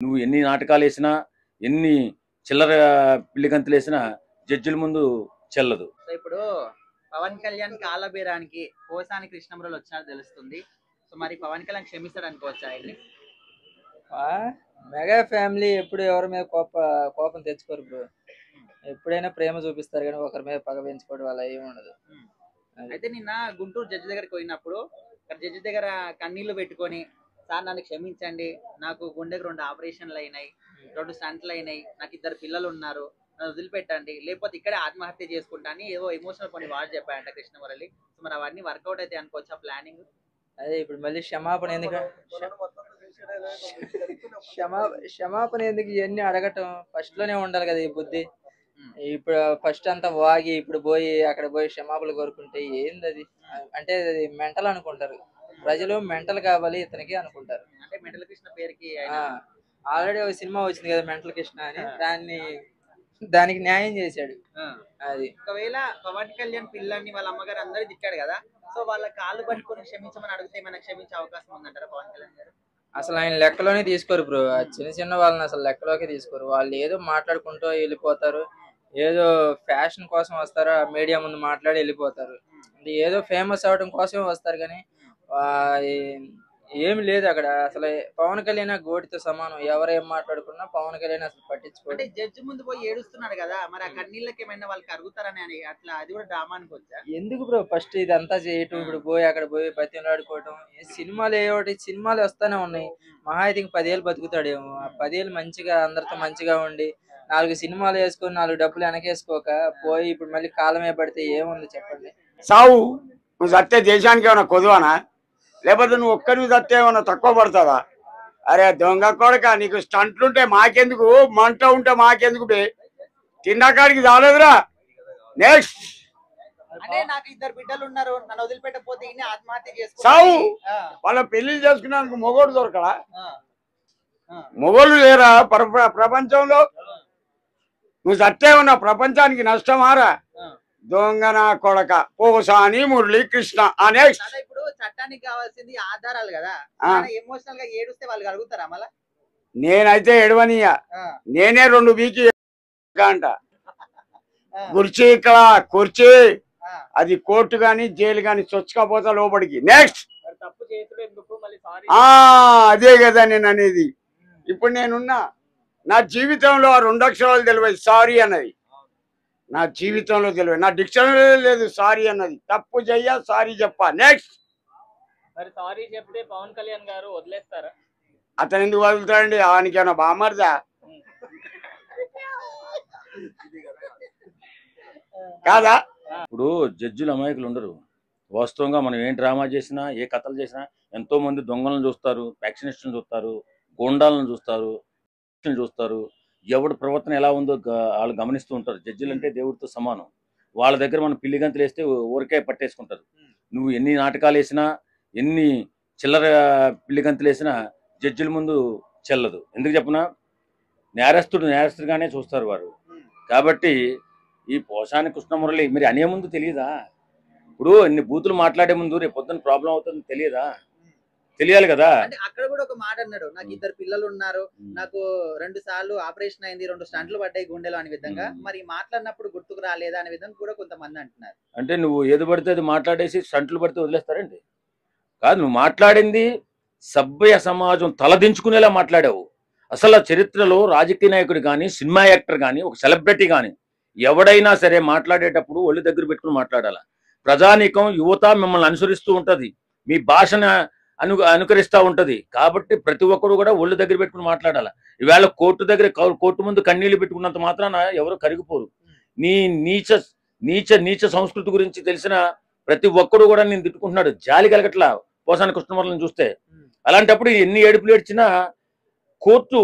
నువ్వు ఎన్ని నాటకాలు వేసినా ఎన్ని చిల్లర పిల్లిగంతులు వేసినా జడ్జిల ముందు చెల్లదు. సో ఇప్పుడు పవన్ కళ్యాణ్ కాలబేరానికి పోసాని కృష్ణమురళి వచ్చినట్టు తెలుస్తుంది. సో మరి పవన్ కళ్యాణ్ క్షమిస్తాడు అనుకోవచ్చా ఆయన్ని? మెగా ఫ్యామిలీ ఎప్పుడు ఎవరి మీద కోపం తెచ్చుకోరు బ్రో. ఎప్పుడైనా ప్రేమ చూపిస్తారు కానీ ఒకరి మీద పగ పెంచుకోవడం అలా ఏమి ఉండదు. అయితే నిన్న గుంటూరు జడ్జి దగ్గరికి పోయినప్పుడు జడ్జి దగ్గర కన్నీళ్లు పెట్టుకొని, సార్ నన్ను క్షమించండి, నాకు గుండెకు 2 ఆపరేషన్లు అయినాయి, 2 స్టంట్లు అయినాయి, నాకు 2 పిల్లలు ఉన్నారు, నన్ను వదిలిపెట్టండి, లేకపోతే ఇక్కడే ఆత్మహత్య చేసుకుంటా అని ఏవో ఎమోషనల్ కొన్ని వాడు చెప్పాయంట కృష్ణమురళి. సో మరి అవన్నీ వర్కౌట్ అయితే అనుకోవచ్చా ప్లానింగ్? అదే ఇప్పుడు మళ్ళీ క్షమాపణ ఎందుకు ఇవన్నీ అడగటం ఫస్ట్ లోనే ఉండాలి కదా ఈ బుద్ధి. ఇప్పుడు ఫస్ట్ అంతా వాగి ఇప్పుడు పోయి అక్కడ పోయి క్షమాపణలు కోరుకుంటే ఏంది అది? అంటే అది మెంటల్ అనుకుంటారు ప్రజలు. మెంటల్ కావాలి ఇతనికి అనుకుంటారు. అంటే మెంటల్ కృష్ణ పేరుకి ఆల్రెడీ ఒక సినిమా వచ్చింది కదా మెంటల్ కృష్ణ అని, దానికి న్యాయం చేశాడు. అది ఒకవేళ పవన్ కళ్యాణ్ పిల్లల్ని వాళ్ళ అమ్మగారు అందరూ తిట్టాడు కదా, సో వాళ్ళ కాళ్ళు పట్టుకొని క్షమించమని అడిగితే ఏమైనా క్షమించే అవకాశం ఉందంటారా పవన్ కళ్యాణ్ గారు? అసలు ఆయన లెక్కలోనే తీసుకోరు బ్రో. చిన్న చిన్న వాళ్ళని అసలు లెక్కలోకి తీసుకోరు. వాళ్ళు ఏదో మాట్లాడుకుంటూ వెళ్ళిపోతారు, ఏదో ఫ్యాషన్ కోసం వస్తారు, మీడియా ముందు మాట్లాడి వెళ్ళిపోతారు. ఏదో ఫేమస్ అవడం కోసమే వస్తారు కానీ ఏమి లేదు అక్కడ. అసలు పవన్ కళ్యాణ్ గోటితో సమానం. ఎవరేం మాట్లాడుకున్నా పవన్ కళ్యాణ్ అసలు పట్టించుకోండి. అంటే జడ్జి ముందు పోయి ఏడుస్తున్నాడు కదా, మరి ఆ కన్నీళ్ళకి ఏమైనా వాళ్ళకి అరుగుతారని అని అట్లా అది కూడా డ్రామా అనుకోవచ్చా? ఎందుకు బ్రో ఫస్ట్ ఇదంతా చేయటం? ఇప్పుడు పోయి అక్కడ పోయి బతిలాడుకోవటం. సినిమాలు వస్తానే ఉన్నాయి. మహా అయితే 10 ఏళ్ళు బతుకుతాడేమో. ఆ 10 ఏళ్ళు మంచిగా అందరితో మంచిగా ఉండి 4 సినిమాలు వేసుకొని 4 డబ్బులు వెనకేసుకోక పోయి ఇప్పుడు మళ్ళీ కాలమే పడితే ఏముంది చెప్పండి? సావు నువ్వు సత్తే దేశానికి ఏమైనా కొదువనా, లేకపోతే నువ్వు ఒక్కరివి సత్తే ఏమైనా తక్కువ పడుతుందా? అరే దొంగ కొడక, నీకు స్టంట్లుంటే మాకెందుకు, మంట ఉంటే మాకెందుకు బే, తిన్నాకాడికి చాలేదురా. నెక్స్ట్ అంటే నాకు 2 బిడ్డలు ఉన్నారు, నన్ను వదిలిపెట్టకపోతే ఈయన ఆత్మహత్య చేసుకుంటా. సావు వాళ్ళ పెళ్లిళ్ళు చేసుకున్నందుకు మొగోడు దొరకడా? మొగోళ్ళు లేరా ప్రపంచంలో? నువ్వు సత్తే ఉన్నా ప్రపంచానికి నష్టమారా దొంగన కొడక పోసాని మురళీ కృష్ణ. నెక్స్ట్ ఇప్పుడు చట్టానికి కావాల్సింది ఆధారాలు కదా, ఎమోషనల్ గా ఏడుస్తే వాళ్ళు కలుగుతారా మళ్ళా? నేనైతే ఎడవనియా, నేనే 2 వీకి అంట. కుర్చీ ఇక్కడ కుర్చీ, అది కోర్టు గాని జైలు గాని చొచ్చుకపోతా లోపలికి. నెక్స్ట్ తప్పు చేతులు ఎందుకు మళ్ళీ సారీ? అదే కదా నేను అనేది. ఇప్పుడు నేనున్నా నా జీవితంలో ఆ 2 అక్షరాలు తెలియదు సారీ అన్నది. నా జీవితంలో తెలియదు, నా డిక్షనరీ లేదు సారీ అన్నది. తప్పు చెయ్య సారీ చెప్పా. నెక్స్ట్ మరి సారీ చెప్తే పవన్ కళ్యాణ్ గారు వదిలేస్తారా? అతను ఎందుకు వదులుతాడండి? ఆయనకేమన్నా బామర్దా కాదా? ఇప్పుడు జడ్జిలు అమాయకులు ఉండరు. వాస్తవంగా మనం ఏం డ్రామా చేసినా ఏ కథలు చేసినా ఎంతో మంది దొంగలను చూస్తారు, వ్యాక్సినేషన్ చూస్తారు, గోండాలను చూస్తారు, చూస్తారు. ఎవడు ప్రవర్తన ఎలా ఉందో వాళ్ళు గమనిస్తూ ఉంటారు. జడ్జిలు అంటే దేవుడితో సమానం. వాళ్ళ దగ్గర మనం పిల్లిగంతులు వేస్తే ఊరికే పట్టేసుకుంటారు. నువ్వు ఎన్ని నాటకాలు వేసినా ఎన్ని చిల్లర పిల్లిగంతులు వేసినా జడ్జిల ముందు చెల్లదు. ఎందుకు చెప్పనా, నేరస్తుడుగానే చూస్తారు వారు. కాబట్టి ఈ పోసాని కృష్ణమురళి మీరు అనే ముందు తెలియదా? ఇప్పుడు ఇన్ని బూతులు మాట్లాడే ముందు రేపు పొద్దున్న ప్రాబ్లం అవుతుంది తెలియదా? తెలియాలి కదా. అంటే అక్కడ కూడా ఒక మాట అన్నాడు, నాకు 2 పిల్లలు ఉన్నారు, నాకు 2 సార్లు ఆపరేషన్ అయింది, 2 స్టంట్లు పడ్డాయి గుండెలో అనే విధంగా. మరి మాట్లాడినప్పుడు గుర్తుకు రాలేదా అనే విధంగా కూడా కొంతమంది అంటున్నారు. అంటే నువ్వు ఏది పడితే అది మాట్లాడేసి స్టంట్లు పడితే వదిలేస్తారండి? కాదు, నువ్వు మాట్లాడింది సభ్య సమాజం తలదించుకునేలా మాట్లాడావు. అసలు చరిత్రలో రాజకీయ నాయకుడు కానీ, సినిమా యాక్టర్ కానీ, ఒక సెలబ్రిటీ కానీ ఎవడైనా సరే మాట్లాడేటప్పుడు ఒళ్ళు దగ్గర పెట్టుకుని మాట్లాడాలి. ప్రజానీకం యువత మిమ్మల్ని అనుసరిస్తూ ఉంటది, మీ భాషను అనుకరిస్తూ ఉంటది. కాబట్టి ప్రతి ఒక్కరు కూడా ఒళ్ళు దగ్గర పెట్టుకుని మాట్లాడాలి. ఈవేళ కోర్టు ముందు కన్నీళ్లు పెట్టుకున్నంత మాత్రాన ఎవరు కరిగిపోరు. నీ నీచ సంస్కృతి గురించి తెలిసిన ప్రతి ఒక్కరు కూడా నేను తిట్టుకుంటున్నాడు. జాలి కలగట్లా పోసాని కృష్ణమురళిని చూస్తే. అలాంటప్పుడు ఎన్ని ఏడుపులు ఏడ్చినా కోర్టు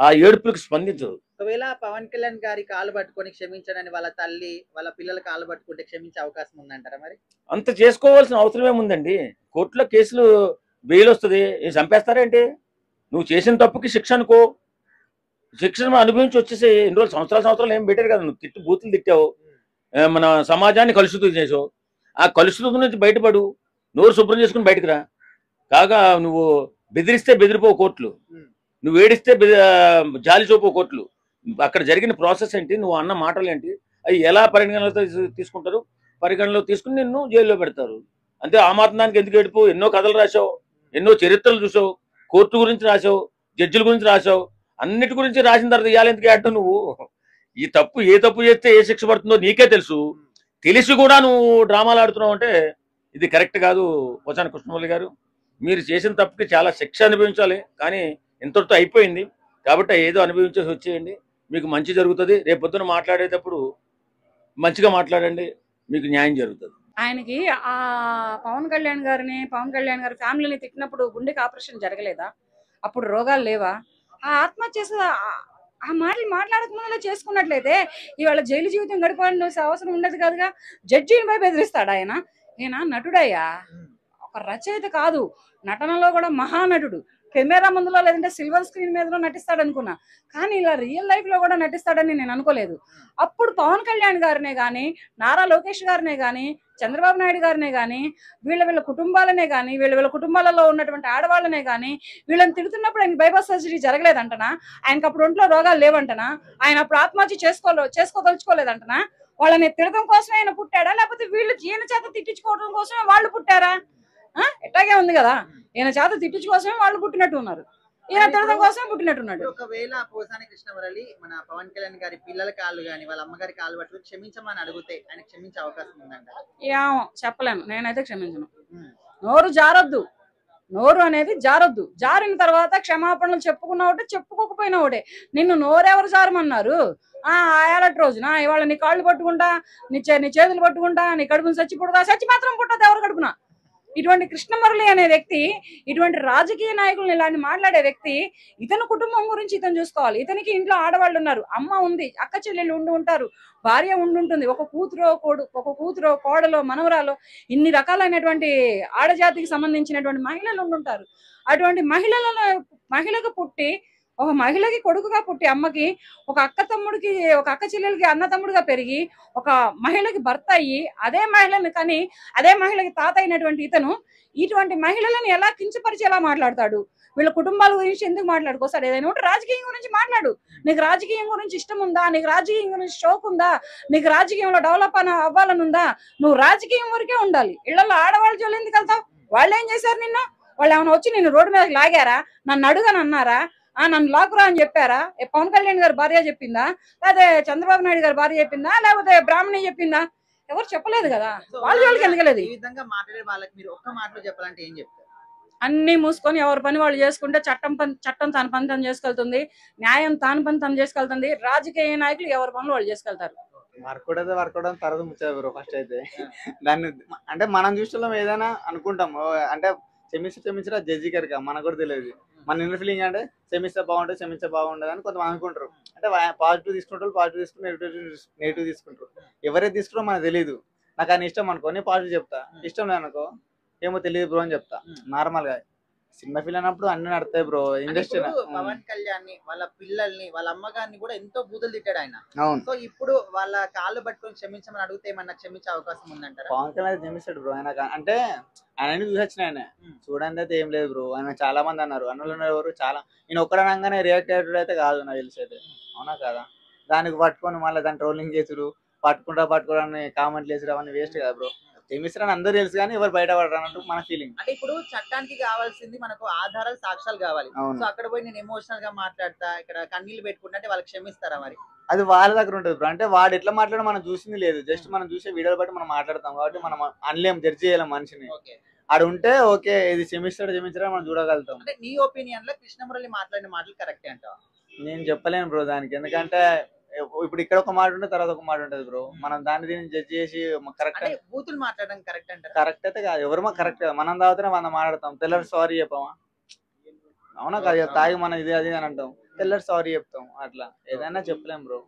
ఆ ఏడుపులకు స్పందించదు. ఒకవేళ పవన్ కళ్యాణ్ గారి కాలు పట్టుకొని క్షమించడని వాళ్ళ తల్లి వాళ్ళ పిల్లల కాలు పట్టుకుంటే క్షమించే అవకాశం ఉందంటారా? మరి అంత చేసుకోవాల్సిన అవసరం ఏముందండి? కోర్టులో కేసులు బెయిల్ వస్తుంది, చంపేస్తారేంటి? నువ్వు చేసిన తప్పుకి శిక్ష అనుకో, శిక్షను అనుభవించి వచ్చేసి ఎన్ని రోజులు సంవత్సరాలు ఏం పెట్టారు కదా. నువ్వు బూతులు తిట్టావు, మన సమాజాన్ని కలుషితం చేసావు. ఆ కలుషితం నుంచి బయటపడు, నోరు శుభ్రం చేసుకుని బయటకు రా. కాగా నువ్వు బెదిరిస్తే బెదిరిపోవు కోర్టులు. నువ్వు ఏడిస్తే జాలి చూపు కోట్లు. అక్కడ జరిగిన ప్రాసెస్ ఏంటి, నువ్వు అన్న మాటలు ఏంటి, అవి ఎలా పరిగణలో తీసుకుంటారు? పరిగణలో తీసుకుని నిన్ను జైల్లో పెడతారు అంతే. ఆ మాత్రం దానికి ఎందుకు ఏడుపు? ఎన్నో కథలు రాసావు, ఎన్నో చరిత్రలు చూసావు, కోర్టు గురించి రాసావు, జడ్జిల గురించి రాసావు, అన్నిటి గురించి రాసిన తర్వాత ఇవాళ ఎందుకు ఏడ్డావు నువ్వు? ఈ తప్పు ఏ తప్పు చేస్తే ఏ శిక్ష పడుతుందో నీకే తెలుసు, తెలిసి కూడా నువ్వు డ్రామాలు ఆడుతున్నావు అంటే ఇది కరెక్ట్ కాదు. పోచాని కృష్ణమురళి గారు, మీరు చేసిన తప్పుకి చాలా శిక్ష అనుభవించాలి, కానీ ఇంతటితో అయిపోయింది కాబట్టి ఏదో అనుభవించేసి వచ్చేయండి, మీకు మంచి జరుగుతుంది. రేపు పొద్దున మాట్లాడేటప్పుడు మంచిగా మాట్లాడండి, మీకు న్యాయం జరుగుతుంది. ఆయనకి ఆ పవన్ కళ్యాణ్ గారి ఫ్యామిలీని తిట్టినప్పుడు గుండెకి ఆపరేషన్ జరగలేదా? అప్పుడు రోగాలు లేవా? ఆ ఆత్మహత్య చేసే ఆ మాటలు మాట్లాడకుండా చేసుకున్నట్లయితే ఇవాళ జైలు జీవితం గడపాలని అవసరం ఉండదు కదగా. జడ్జిని పోయి బెదిరిస్తాడు ఆయన. నటుడయ్యా, ఒక రచయిత కాదు, నటనలో కూడా మహానటుడు. కెమెరా ముందులో లేదంటే సిల్వర్ స్క్రీన్ మీదలో నటిస్తాడు అనుకున్నా, కానీ ఇలా రియల్ లైఫ్ లో కూడా నటిస్తాడని నేను అనుకోలేదు. అప్పుడు పవన్ కళ్యాణ్ గారినే గాని, నారా లోకేష్ గారినే గాని, చంద్రబాబు నాయుడు గారినే గాని, వీళ్ళ కుటుంబాలనే గాని, వీళ్ళ కుటుంబాలలో ఉన్నటువంటి ఆడవాళ్ళనే గాని వీళ్ళని తిడుతున్నప్పుడు ఆయనకి బైపాస్ సర్జరీ జరగలేదంటనా? ఆయనకు అప్పుడు ఒంట్లో రోగాలు లేవంటనా? ఆయన అప్పుడు ఆత్మహత్య చేసుకోదలుచుకోలేదంటనా? వాళ్ళని తిడటం కోసమే ఆయన పుట్టాడా, లేకపోతే వీళ్ళు ఈయన చేత తిట్టించుకోవడం కోసమే వాళ్ళు పుట్టారా? ఎట్లాగే ఉంది కదా, ఈయన చేత తిట్టించుకోసమే వాళ్ళు పుట్టినట్టు ఉన్నారు, ఈయన తిడటం కోసమే పుట్టినట్టున్నాడు. ఒకవేళ పోసాని కృష్ణమురళి మన పవన్ కళ్యాణ్ గారి పిల్లల కాళ్ళు గాని వాళ్ళ అమ్మగారి కాళ్ళు పట్టుకుని క్షమించమని అడిగితే ఆయన క్షమించే అవకాశం ఉందంట? ఏమో చెప్పలేను, నేనైతే క్షమించను. నోరు జారొద్దు, నోరు అనేది జారొద్దు. జారిన తర్వాత క్షమాపణలు చెప్పుకున్నా ఒకటే, చెప్పుకోకపోయినా ఒకటే. నిన్ను నోరెవరు జారమన్నారు? ఆయాలటి రోజున ఇవాళ నీ కాళ్ళు పట్టుకుంటా, నీ చేతులు పట్టుకుంటా, నీ కడుపుని చచ్చి పుడతా, చచ్చి మాత్రం పుట్టదు ఎవరు కడుపున. ఇటువంటి కృష్ణమురళి అనే వ్యక్తి, ఇటువంటి రాజకీయ నాయకులను ఇలాంటి మాట్లాడే వ్యక్తి, ఇతని కుటుంబం గురించి ఇతను చూసుకోవాలి. ఇతనికి ఇంట్లో ఆడవాళ్ళు ఉన్నారు, అమ్మ ఉంది, అక్క చెల్లెళ్ళు ఉంటారు, భార్య ఉండుంటుంది, ఒక కూతురో కోడలో మనవరాలో, ఇన్ని రకాలైనటువంటి ఆడజాతికి సంబంధించినటువంటి మహిళలు ఉండుంటారు. అటువంటి మహిళకు పుట్టి, ఒక మహిళకి కొడుకుగా పుట్టి, అమ్మకి ఒక అక్క చెల్లెలకి అన్న తమ్ముడుగా పెరిగి, ఒక మహిళకి భర్త అయ్యి, అదే మహిళని కానీ అదే మహిళకి తాత అయినటువంటి ఇతను ఇటువంటి మహిళలను ఎలా కించపరిచి ఎలా మాట్లాడతాడు? వీళ్ళ కుటుంబాల గురించి ఎందుకు మాట్లాడుకోసాడు? ఏదైనా ఉంటే రాజకీయం గురించి మాట్లాడు. నీకు రాజకీయం గురించి ఇష్టం ఉందా? నీకు రాజకీయం గురించి షోక్ ఉందా? నీకు రాజకీయంలో డెవలప్ అవ్వాలని ఉందా? నువ్వు రాజకీయం వరకే ఉండాలి. ఇళ్లలో ఆడవాళ్ళ జోలు ఎందుకు వెళ్తావు? వాళ్ళు ఏం చేశారు నిన్ను? వాళ్ళు ఏమైనా వచ్చి నిన్ను రోడ్డు మీదకి లాగారా? నన్ను అడుగని అన్నారా? నన్ను లాకురా అని చెప్పారా? పవన్ కళ్యాణ్ గారి భార్య చెప్పిందా, లేకపోతే చంద్రబాబు నాయుడు గారి భార్య చెప్పిందా, లేకపోతే బ్రాహ్మణి చెప్పిందా? ఎవరు చెప్పలేదు కదా. వాళ్ళ వాళ్ళకి ఎందుకలేదు? ఈ విధంగా మాట్లాడే వాళ్ళకి మీరు ఒక్క మాటలో చెప్పాలంటే ఏం చెప్తారు? అన్ని మూసుకొని ఎవరి పని వాళ్ళు చేసుకుంటే చట్టం తన పని తను చేసుకెళ్తుంది, న్యాయం తాను పని తను చేసుకెళ్తుంది. రాజకీయ నాయకులు ఎవరి పనులు వాళ్ళు చేసుకెళ్తారు. వర్కౌట్ తర్వాత ముచ్చారు బ్రో. ఫస్ట్ అయితే దాన్ని అంటే మనం చూస్తున్నాం, ఏదైనా అనుకుంటాం అంటే క్షమించరా జడ్జి గారికి, మనకు కూడా తెలియదు. మన ఇన్నర్ ఫీలింగ్ అంటే క్షమిస్తే బాగుంటుంది అని కొంతమంది అనుకుంటారు. అంటే పాజిటివ్ తీసుకుంటారు, పాజిటివ్ తీసుకుని నెగిటివ్ తీసుకుంటారు. ఎవరైతే తీసుకున్నారో మనకు తెలియదు. నాకు ఆయన ఇష్టం అనుకో, నేను పాజిటివ్ చెప్తా. ఇష్టం లేదనుకో, ఏమో తెలియదు బ్రో అని చెప్తా. నార్మల్ గా సినిమా ఫీల్ అయినప్పుడు అన్ని నడతాయి బ్రో. ఇండస్ట్రీ పవన్ కళ్యాణ్ ని, వాళ్ళ పిల్లల్ని, వాళ్ళ అమ్మగారిని కూడా ఎంతో బూతులు తిట్టాడు ఆయన. అవును. సో ఇప్పుడు వాళ్ళ కాళ్ళు పట్టుకొని క్షమించమని అడిగితే ఏమన్నా క్షమించే అవకాశం ఉందంటారా? పవన్ కళ్యాణ్ అయితే క్షమిస్తాడు బ్రో. ఆయన అంటే ఆయన చూసొచ్చిన ఆయన చూడండి అయితే ఏం లేదు బ్రో. ఆయన చాలా మంది అన్నారు, అన్నలు ఎవరు చాలా, నేను ఒక్కడనగానే రియాక్ట్ అయ్యేటప్పుడు అయితే కాదు నాకు తెలిసి అయితే. అవునా కదా? దానికి పట్టుకొని మళ్ళీ దాన్ని ట్రోలింగ్ చేసుడు, పట్టుకోవడానికి కామెంట్లు వేసుడు అవన్నీ వేస్ట్ కదా బ్రో. క్షమిస్తారని అందరూ తెలుసు కానీ ఎవరు బయట పడరు అన్నట్టు మన ఫీలింగ్. అంటే ఇప్పుడు చట్టానికి కావాల్సింది మనకు ఆధారాలు, సాక్ష్యాలు కావాలి. సో అక్కడ పోయి నేను ఎమోషనల్ గా మాట్లాడతా, ఇక్కడ కన్నీళ్ళు పెట్టుకుంటే వాళ్ళకి క్షమిస్తారా మరి? అది వాళ్ళ దగ్గర ఉంటుంది బ్రో. అంటే వాడు ఎట్లా మాట్లాడో మనం చూసింది లేదు, జస్ట్ మనం చూసే వీడియోలు బట్టి మనం మాట్లాడతాం కాబట్టి మనం అనలేం, జడ్జి చేయలేం మనిషిని. ఆడు ఉంటే ఓకే, ఇది క్షమిస్తాడా మనం చూడగలుగుతాం. అంటే నీ ఒపీనియన్ లో కృష్ణమురళి మాట్లాడిన మాటలు కరెక్టే అంటావా? నేను చెప్పలేను బ్రో దానికి, ఎందుకంటే ఇప్పుడు ఇక్కడ ఒక మాట ఉంటే తర్వాత ఒక మాట ఉంటది బ్రో. మనం దీన్ని జడ్జి చేసి కరెక్ట్ బూతులు మాట్లాడడం కరెక్ట్ అంటారు? కరెక్ట్ అయితే కాదు, ఎవరు మాకు కరెక్ట్ కాదు. మనం తాగితేనే మనం మాట్లాడతాం, తెల్లరు సారీ చెప్పమా? అవునా కాదు? తాగి మనం ఇది అది అని అంటాం, తెల్లరు సారీ చెప్తాం. అట్లా ఏదైనా చెప్పలేం బ్రో.